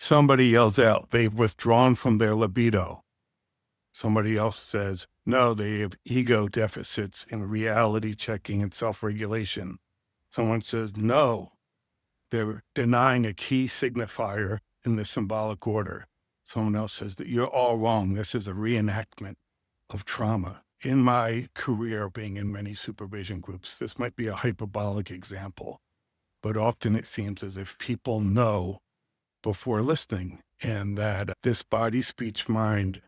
Somebody yells out, they've withdrawn from their libido. Somebody else says, no, they have ego deficits in reality checking and self-regulation. Someone says, no, they're denying a key signifier in the symbolic order. Someone else says that you're all wrong. This is a reenactment of trauma. In my career being in many supervision groups, this might be a hyperbolic example, but often it seems as if people know before listening, and that this body, speech, mind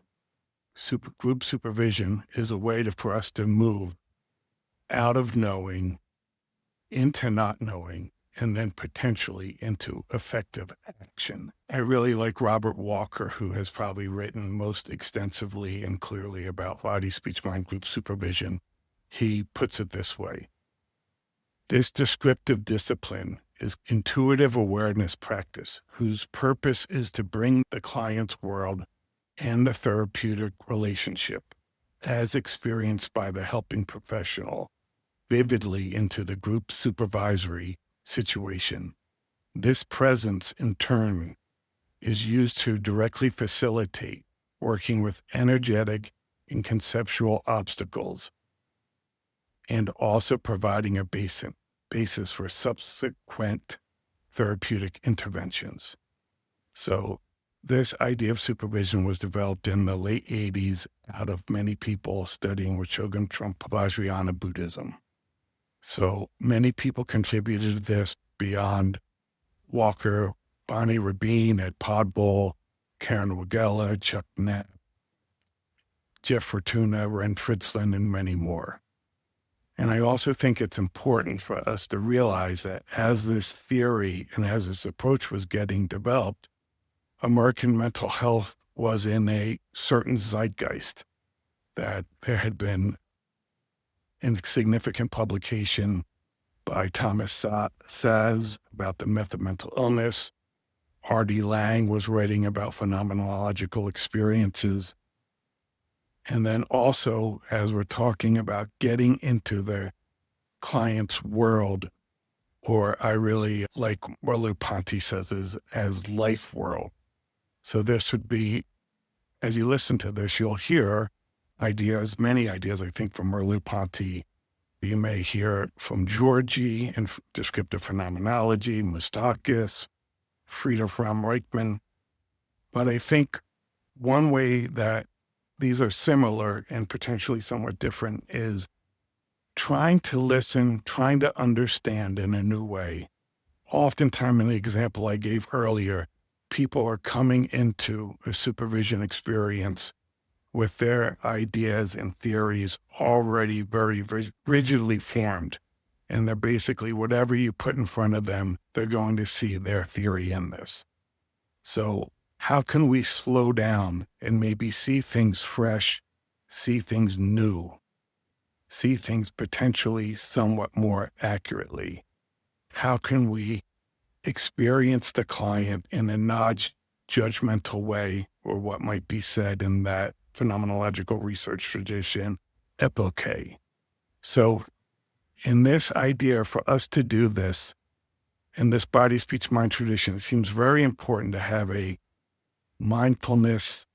group supervision is a way for us to move out of knowing into not knowing, and then potentially into effective action. I really like Robert Walker, who has probably written most extensively and clearly about body, speech, mind group supervision. He puts it this way: this descriptive discipline is intuitive awareness practice whose purpose is to bring the client's world and the therapeutic relationship, as experienced by the helping professional, vividly into the group supervisory situation. This presence, in turn, is used to directly facilitate working with energetic and conceptual obstacles, and also providing a basis for subsequent therapeutic interventions. So this idea of supervision was developed in the late 80s out of many people studying Shogun Trungpa Vajrayana Buddhism. So many people contributed to this beyond Walker, Bonnie Rabin, Ed Podbull, Karen Wagella, Chuck Knapp, Jeff Fortuna, Ren Fritzland, and many more. And I also think it's important for us to realize that as this theory and as this approach was getting developed, American mental health was in a certain zeitgeist, that there had been a significant publication by Thomas Saz about the myth of mental illness. Hardy Lang was writing about phenomenological experiences. And then also, as we're talking about getting into the client's world, or I really like Merleau-Ponty says is as life world. So this would be, as you listen to this, you'll hear ideas, many ideas, I think, from Merleau-Ponty. You may hear from Georgi in descriptive phenomenology, Moustakis, Frieda Fromm-Reichmann. But I think one way that these are similar and potentially somewhat different is trying to listen, trying to understand in a new way. Oftentimes, in the example I gave earlier, people are coming into a supervision experience with their ideas and theories already very, very rigidly formed. And they're basically, whatever you put in front of them, they're going to see their theory in this. So how can we slow down and maybe see things fresh, see things new, see things potentially somewhat more accurately? How can we experience the client in a non-judgmental way, or what might be said in that phenomenological research tradition, epoche? So in this idea for us to do this, in this body, speech, mind tradition, it seems very important to have a mindfulness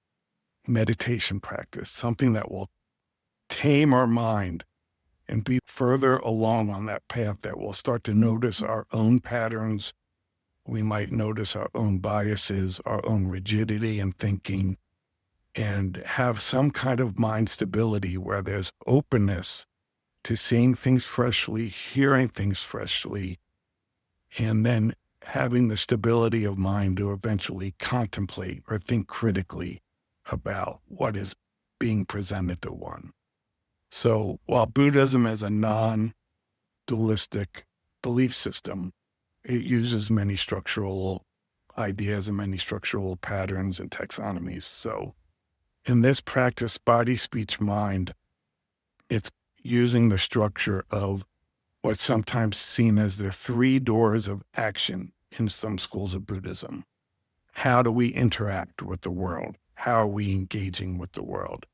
meditation practice, something that will tame our mind and be further along on that path, that we'll start to notice our own patterns. We might notice our own biases, our own rigidity in thinking, and have some kind of mind stability where there's openness to seeing things freshly, hearing things freshly, and then having the stability of mind to eventually contemplate or think critically about what is being presented to one. So while Buddhism is a non-dualistic belief system, it uses many structural ideas and many structural patterns and taxonomies. So in this practice, body, speech, mind, it's using the structure of what's sometimes seen as the three doors of action in some schools of Buddhism. How do we interact with the world? How are we engaging with the world?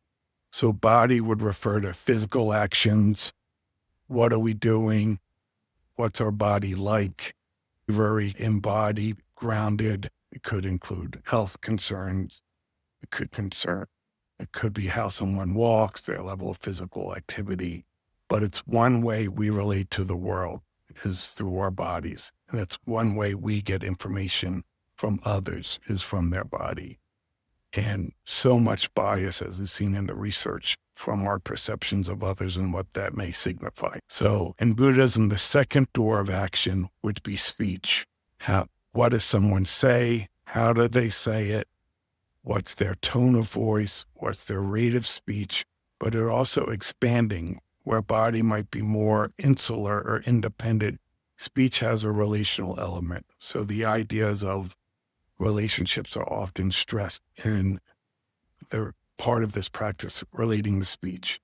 So body would refer to physical actions. What are we doing? What's our body like? Very embodied, grounded, It could include health concerns. It could be how someone walks, their level of physical activity. But it's one way we relate to the world is through our bodies. And it's one way we get information from others is from their body. And so much bias, as is seen in the research, from our perceptions of others and what that may signify. So in Buddhism, the second door of action would be speech. What does someone say? How do they say it? What's their tone of voice? What's their rate of speech? But it also expanding, where body might be more insular or independent. Speech has a relational element. So the ideas of relationships are often stressed in they're part of this practice relating to speech.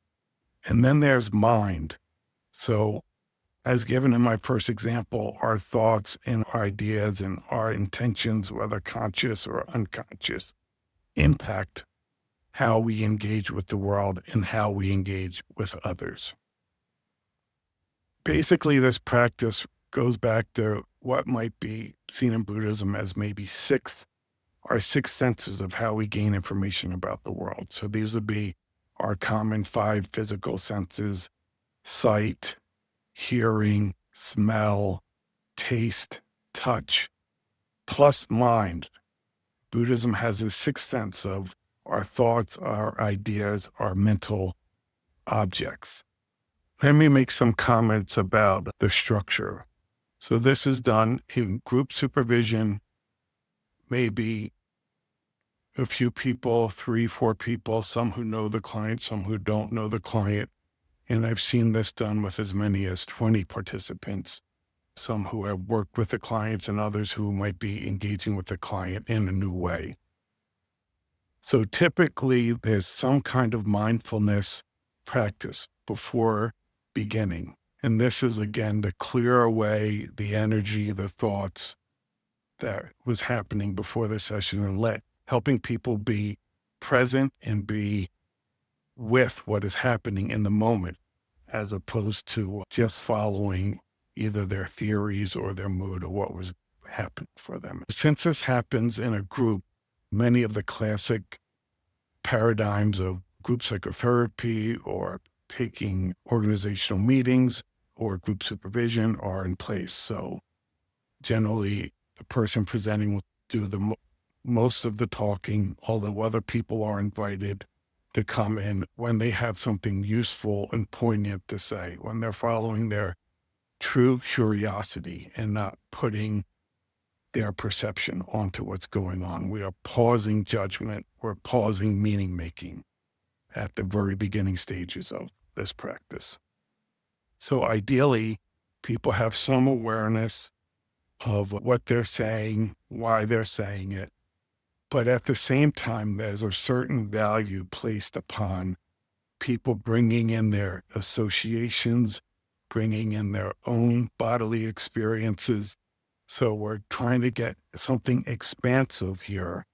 And then there's mind. So as given in my first example, our thoughts and our ideas and our intentions, whether conscious or unconscious, impact how we engage with the world and how we engage with others. Basically, this practice goes back to what might be seen in Buddhism as maybe our six senses of how we gain information about the world. So these would be our common five physical senses: sight, hearing, smell, taste, touch, plus mind. Buddhism has a sixth sense of our thoughts, our ideas, our mental objects. Let me make some comments about the structure. So this is done in group supervision, maybe a few people, 3, 4 people, some who know the client, some who don't know the client. And I've seen this done with as many as 20 participants, some who have worked with the clients and others who might be engaging with the client in a new way. So typically there's some kind of mindfulness practice before beginning. And this is, again, to clear away the energy, the thoughts that was happening before the session and helping people be present and be with what is happening in the moment, as opposed to just following either their theories or their mood or what was happening for them. Since this happens in a group, many of the classic paradigms of group psychotherapy or taking organizational meetings or group supervision are in place. So generally, the person presenting will do most of the talking, although other people are invited to come in when they have something useful and poignant to say, when they're following their true curiosity and not putting their perception onto what's going on. We are pausing judgment, we're pausing meaning making at the very beginning stages of this practice. So ideally, people have some awareness of what they're saying, why they're saying it, but at the same time, there's a certain value placed upon people bringing in their associations, bringing in their own bodily experiences. So we're trying to get something expansive here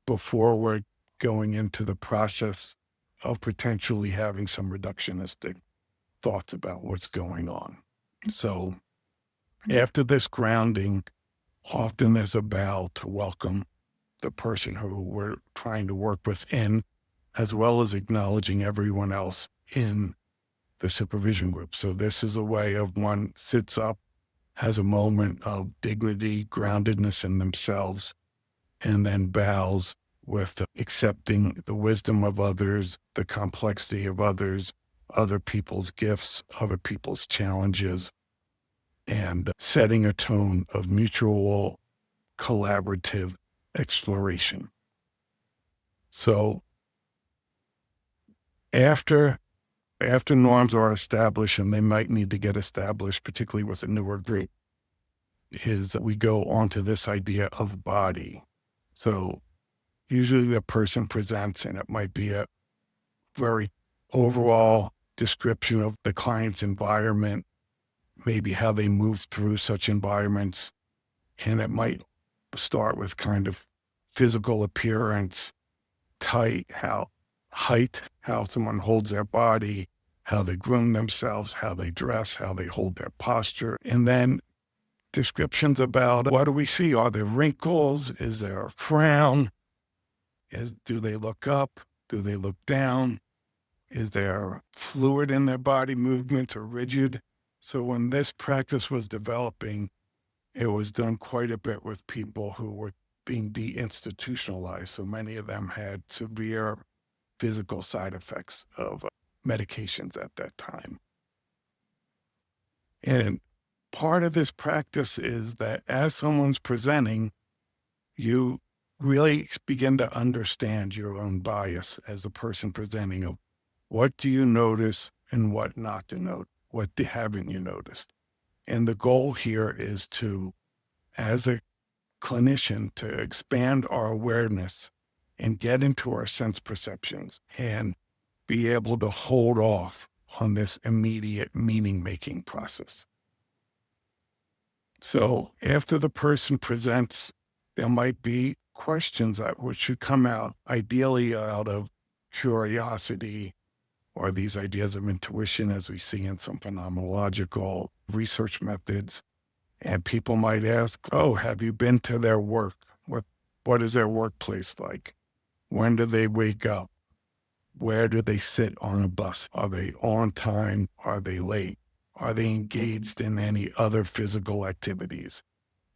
before we're going into the process of potentially having some reductionistic thoughts about what's going on. So after this grounding, often there's a bow to welcome the person who we're trying to work with in, as well as acknowledging everyone else in the supervision group. So this is a way of one sits up, has a moment of dignity, groundedness in themselves, and then bows with accepting the wisdom of others, the complexity of others, other people's gifts, other people's challenges, and setting a tone of mutual collaborative exploration. So after norms are established, and they might need to get established, particularly with a newer group, is that we go on to this idea of body. So usually the person presents, and it might be a very overall description of the client's environment, maybe how they move through such environments. And it might start with kind of physical appearance, height, how someone holds their body, how they groom themselves, how they dress, how they hold their posture, and then descriptions about what do we see? Are there wrinkles? Is there a frown? Do they look up? Do they look down? Is there fluid in their body movement or rigid? So when this practice was developing, it was done quite a bit with people who were being deinstitutionalized. So many of them had severe physical side effects of medications at that time. And part of this practice is that as someone's presenting, you really begin to understand your own bias as a person presenting of what do you notice and what not to note, what haven't you noticed. And the goal here is to, as a clinician, to expand our awareness and get into our sense perceptions and be able to hold off on this immediate meaning-making process. So after the person presents, there might be questions that should come out, ideally out of curiosity or these ideas of intuition as we see in some phenomenological research methods. And people might ask, oh, have you been to their work? What is their workplace like? When do they wake up? Where do they sit on a bus? Are they on time? Are they late? Are they engaged in any other physical activities?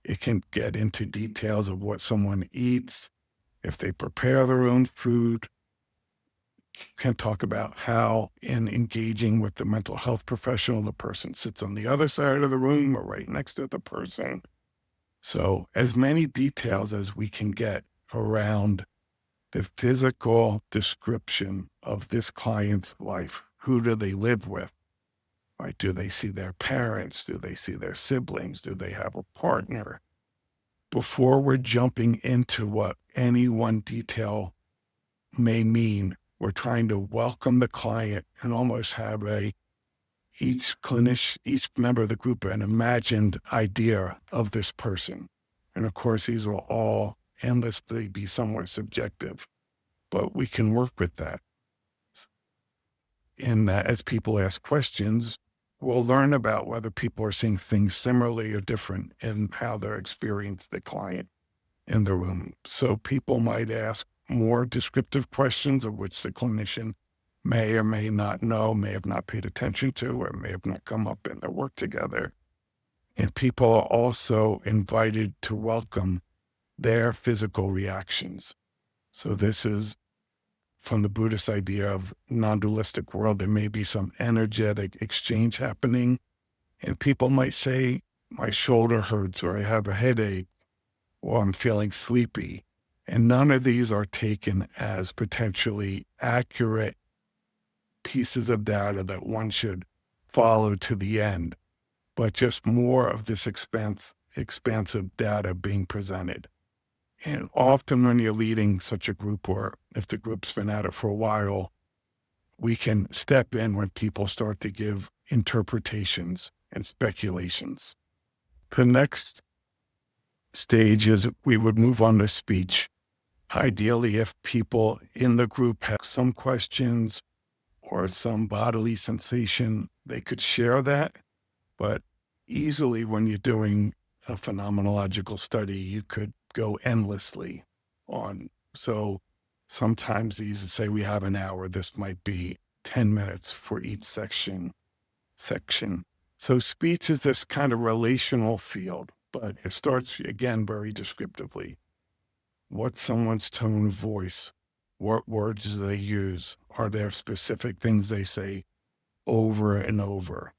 It can get into details of what someone eats, if they prepare their own food, can talk about how in engaging with the mental health professional, the person sits on the other side of the room or right next to the person. So as many details as we can get around the physical description of this client's life. Who do they live with? Right? Do they see their parents? Do they see their siblings? Do they have a partner? Before we're jumping into what any one detail may mean, we're trying to welcome the client and almost have each member of the group, an imagined idea of this person. And of course, these will all endlessly be somewhat subjective, but we can work with that. In that, as people ask questions, we'll learn about whether people are seeing things similarly or different in how they're experiencing the client in the room. So people might ask more descriptive questions of which the clinician may or may not know, may have not paid attention to, or may have not come up in their work together. And people are also invited to welcome their physical reactions. So this is from the Buddhist idea of non-dualistic world. There may be some energetic exchange happening, and people might say, my shoulder hurts, or I have a headache, or I'm feeling sleepy. And none of these are taken as potentially accurate pieces of data that one should follow to the end, but just more of this expansive data being presented. And often when you're leading such a group, or if the group's been at it for a while, we can step in when people start to give interpretations and speculations. The next stage is we would move on to speech. Ideally, if people in the group have some questions or some bodily sensation, they could share that. But easily when you're doing a phenomenological study, you could go endlessly on. So sometimes these say we have an hour. This might be 10 minutes for each section. So speech is this kind of relational field, but it starts, again, very descriptively. What's someone's tone of voice? What words do they use? Are there specific things they say over and over?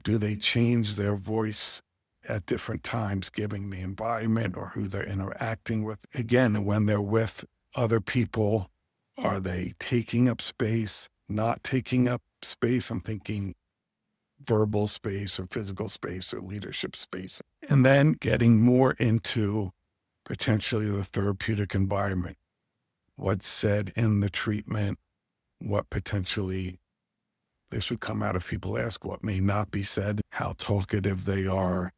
Do they change their voice at different times, given the environment or who they're interacting with? Again, when they're with other people, are they taking up space, not taking up space? I'm thinking verbal space or physical space or leadership space. And then getting more into potentially the therapeutic environment. What's said in the treatment, what potentially this would come out if people ask what may not be said, how talkative they are.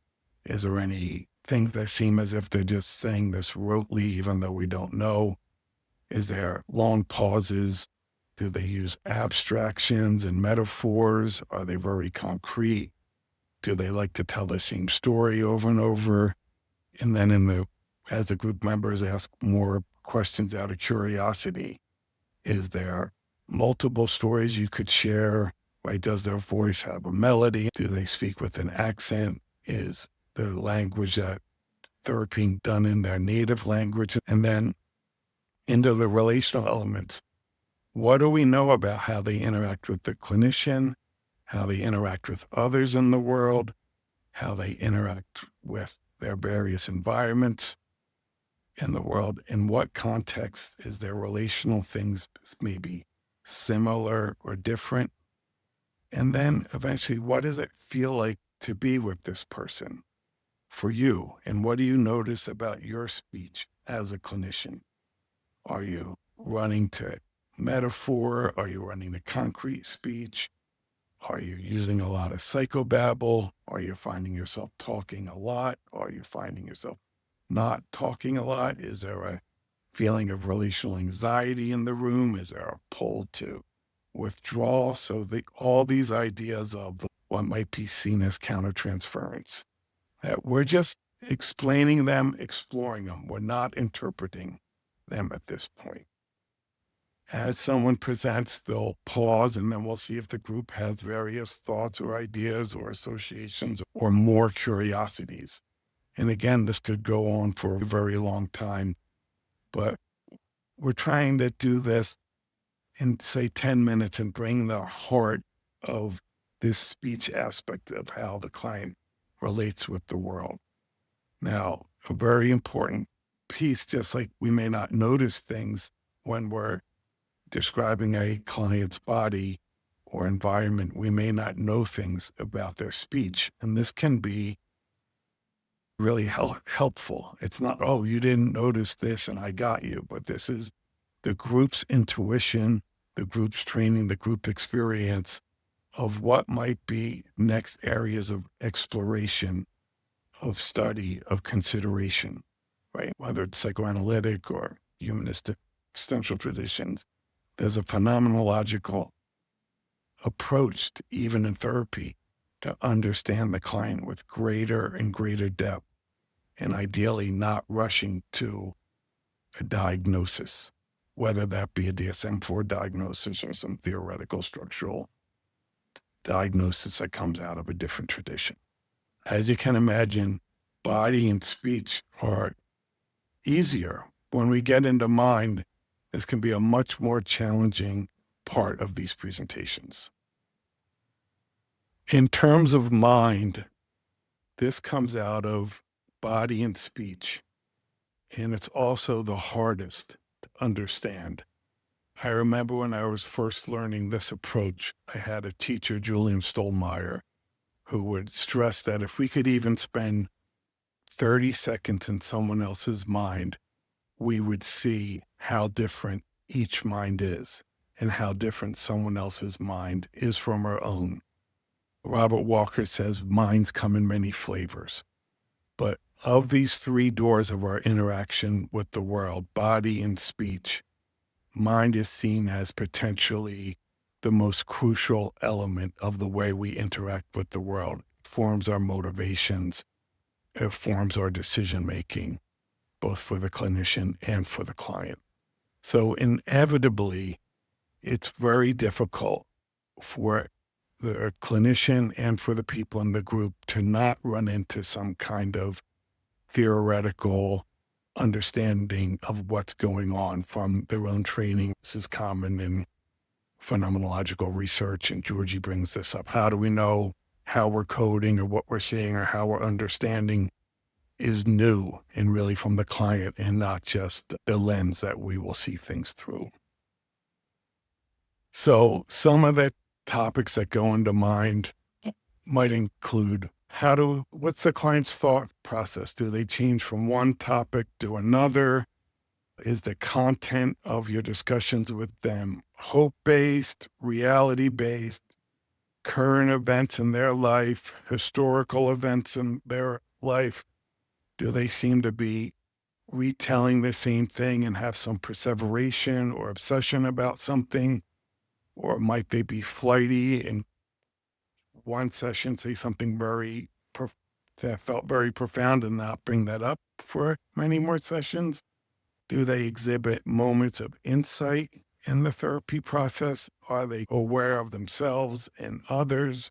Is there any things that seem as if they're just saying this rotely, even though we don't know? Is there long pauses? Do they use abstractions and metaphors? Are they very concrete? Do they like to tell the same story over and over? And then as the group members ask more questions out of curiosity, is there multiple stories you could share? Right? Does their voice have a melody? Do they speak with an accent? Is the language that they're being done in their native language? And then into the relational elements, what do we know about how they interact with the clinician, how they interact with others in the world, how they interact with their various environments in the world? In what context is their relational things maybe similar or different? And then eventually, what does it feel like to be with this person for you? And what do you notice about your speech as a clinician? Are you running to metaphor? Are you running to concrete speech? Are you using a lot of psychobabble? Are you finding yourself talking a lot? Are you finding yourself not talking a lot? Is there a feeling of relational anxiety in the room? Is there a pull to withdrawal? So all these ideas of what might be seen as countertransference, that we're just explaining them, exploring them. We're not interpreting them at this point. As someone presents, they'll pause, and then we'll see if the group has various thoughts or ideas or associations or more curiosities. And again, this could go on for a very long time, but we're trying to do this in, say, 10 minutes and bring the heart of this speech aspect of how the client relates with the world. Now, a very important piece, just like we may not notice things when we're describing a client's body or environment, we may not know things about their speech. And this can be really helpful. It's not, oh, you didn't notice this and I got you, but this is the group's intuition, the group's training, the group experience of what might be next areas of exploration, of study, of consideration, right? Whether it's psychoanalytic or humanistic existential traditions, there's a phenomenological approach, even in therapy, to understand the client with greater and greater depth, and ideally not rushing to a diagnosis, whether that be a DSM-4 diagnosis or some theoretical structural diagnosis that comes out of a different tradition. As you can imagine, body and speech are easier. When we get into mind, this can be a much more challenging part of these presentations. In terms of mind, this comes out of body and speech, and it's also the hardest to understand. I remember when I was first learning this approach, I had a teacher, Julian Stolmeyer, who would stress that if we could even spend 30 seconds in someone else's mind, we would see how different each mind is and how different someone else's mind is from our own. Robert Walker says minds come in many flavors. But of these three doors of our interaction with the world, body and speech, mind is seen as potentially the most crucial element of the way we interact with the world. It forms our motivations, it forms our decision-making, both for the clinician and for the client. So inevitably, it's very difficult for the clinician and for the people in the group to not run into some kind of theoretical understanding of what's going on from their own training. This is common in phenomenological research, and Georgie brings this up. How do we know how we're coding or what we're seeing or how we're understanding is new and really from the client and not just the lens that we will see things through? So some of the topics that go into mind might include what's the client's thought process? Do they change from one topic to another? Is the content of your discussions with them hope-based, reality-based, current events in their life, historical events in their life? Do they seem to be retelling the same thing and have some perseveration or obsession about something? Or might they be flighty and one session, say something that felt very profound and not bring that up for many more sessions? Do they exhibit moments of insight in the therapy process? Are they aware of themselves and others?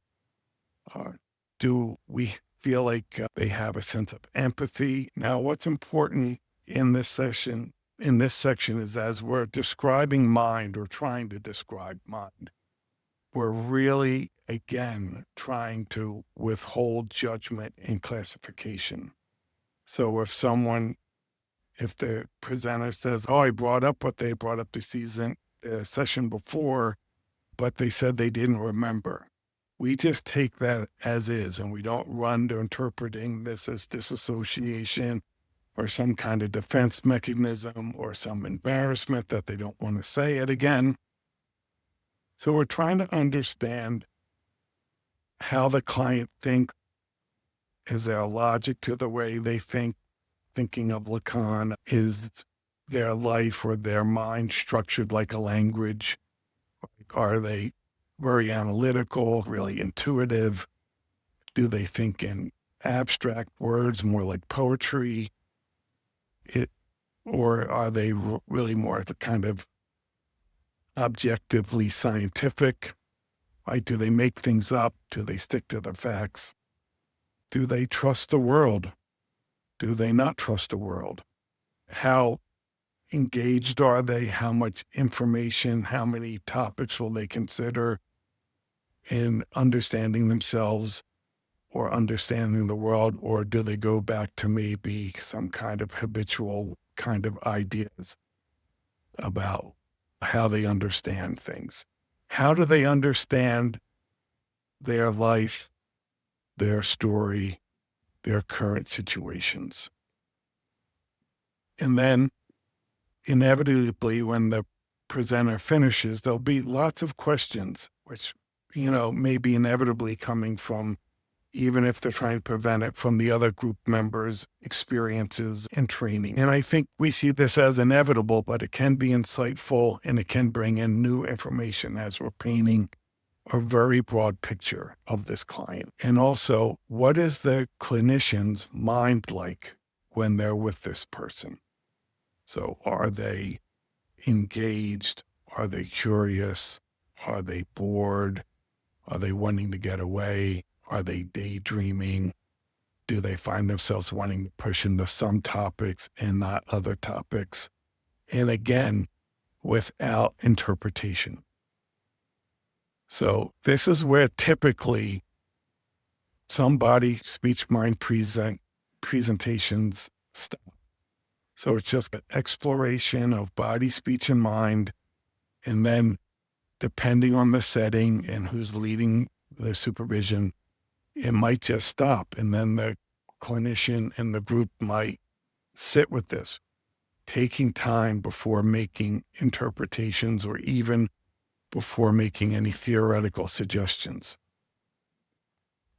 Do we feel like they have a sense of empathy? Now, what's important in this section, is as we're describing mind or trying to describe mind, we're really, again, trying to withhold judgment and classification. So if the presenter says, oh, I brought up what they brought up the session before, but they said they didn't remember. We just take that as is, and we don't run to interpreting this as disassociation or some kind of defense mechanism or some embarrassment that they don't want to say it again. So we're trying to understand how the client thinks. Is there logic to the way they think? Thinking of Lacan, is their life or their mind structured like a language? Are they very analytical, really intuitive? Do they think in abstract words, more like poetry? Or are they really more the kind of objectively scientific? Right? Do they make things up? Do they stick to the facts? Do they trust the world? Do they not trust the world? How engaged are they? How much information, how many topics will they consider in understanding themselves or understanding the world? Or do they go back to maybe some kind of habitual kind of ideas about how they understand things? How do they understand their life, their story, their current situations? And then inevitably, when the presenter finishes, there'll be lots of questions, which, may be inevitably coming from, even if they're trying to prevent it, from the other group members' experiences and training. And I think we see this as inevitable, but it can be insightful and it can bring in new information as we're painting a very broad picture of this client. And also, what is the clinician's mind like when they're with this person? So are they engaged? Are they curious? Are they bored? Are they wanting to get away? Are they daydreaming? Do they find themselves wanting to push into some topics and not other topics? And again, without interpretation. So this is where typically some body speech mind presentations stop. So it's just an exploration of body, speech, and mind. And then depending on the setting and who's leading the supervision, it might just stop. And then the clinician and the group might sit with this, taking time before making interpretations or even before making any theoretical suggestions.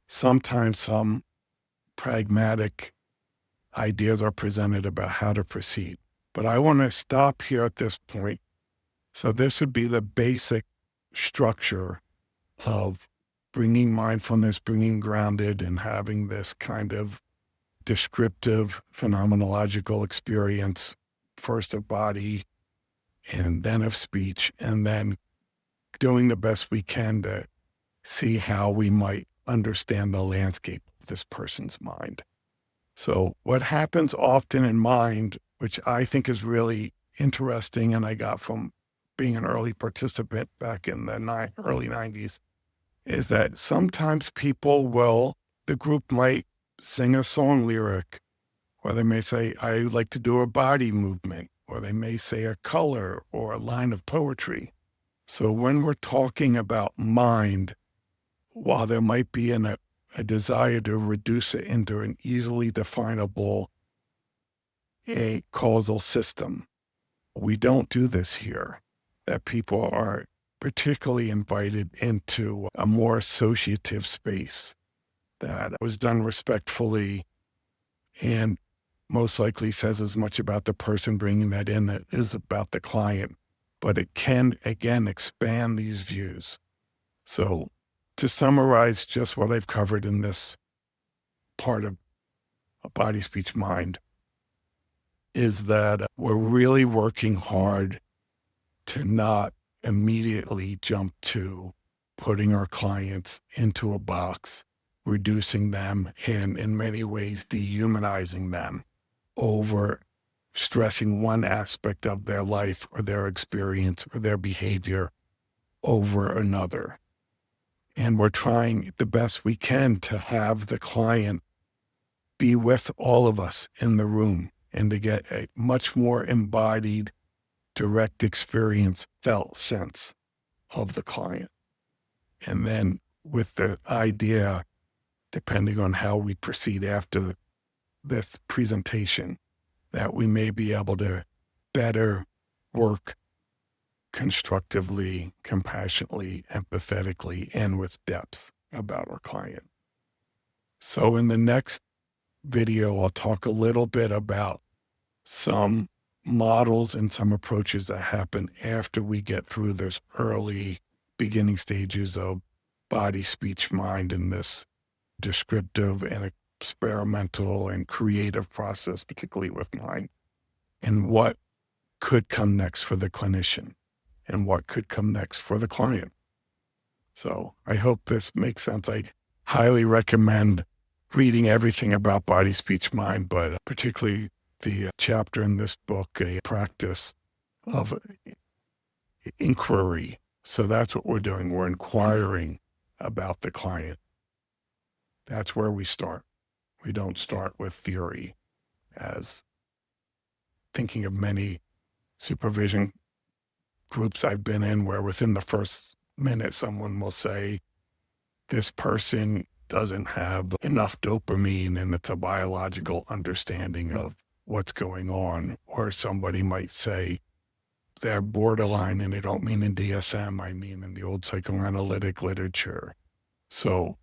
Sometimes some pragmatic ideas are presented about how to proceed. But I want to stop here at this point. So this would be the basic structure of bringing mindfulness, bringing grounded, and having this kind of descriptive phenomenological experience, first of body and then of speech, and then doing the best we can to see how we might understand the landscape of this person's mind. So what happens often in mind, which I think is really interesting, and I got from being an early participant back in the early 90s, is that sometimes the group might sing a song lyric, or they may say, I like to do a body movement, or they may say a color or a line of poetry. So when we're talking about mind, while there might be a desire to reduce it into an easily definable a causal system, we don't do this here. That people are particularly invited into a more associative space that was done respectfully and most likely says as much about the person bringing that in as it is about the client. But it can, again, expand these views. So to summarize just what I've covered in this part of Body, Speech, Mind, is that we're really working hard to not immediately jump to putting our clients into a box, reducing them, and in many ways dehumanizing them over stressing one aspect of their life or their experience or their behavior over another. And we're trying the best we can to have the client be with all of us in the room and to get a much more embodied, direct experience, felt sense of the client. And then with the idea, depending on how we proceed after this presentation, that we may be able to better work constructively, compassionately, empathetically, and with depth about our client. So in the next video, I'll talk a little bit about some models and some approaches that happen after we get through this early beginning stages of body, speech, mind in this descriptive and experimental and creative process, particularly with mind, and what could come next for the clinician and what could come next for the client. So I hope this makes sense. I highly recommend reading everything about body, speech, mind, but particularly the chapter in this book, a practice of inquiry. So that's what we're doing. We're inquiring about the client. That's where we start. We don't start with theory, as thinking of many supervision groups I've been in where within the first minute someone will say, this person doesn't have enough dopamine and it's a biological understanding of what's going on. Or somebody might say they're borderline, and I don't mean in DSM, I mean in the old psychoanalytic literature. So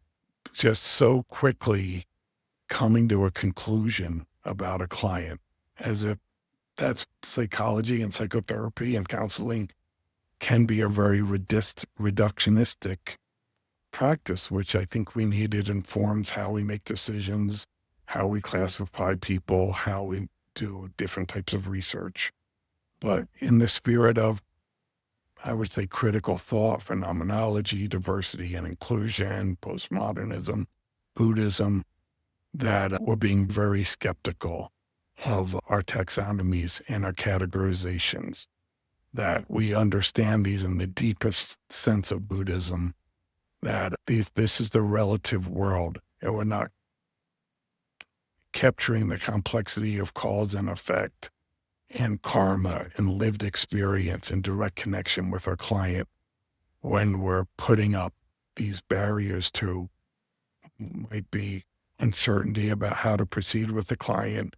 just so quickly coming to a conclusion about a client as if that's psychology and psychotherapy and counseling can be a very reductionistic practice, which I think we need. It informs how we make decisions, how we classify people, how we do different types of research. But in the spirit of, I would say, critical thought, phenomenology, diversity and inclusion, postmodernism, Buddhism, that we're being very skeptical of our taxonomies and our categorizations, that we understand these in the deepest sense of Buddhism, that this is the relative world, and we're not capturing the complexity of cause and effect and karma and lived experience and direct connection with our client when we're putting up these barriers to, might be uncertainty about how to proceed with the client,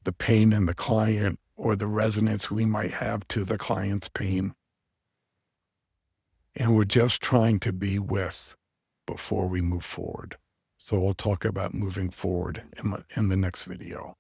the pain in the client, or the resonance we might have to the client's pain. And we're just trying to be with before we move forward. So we'll talk about moving forward in the next video.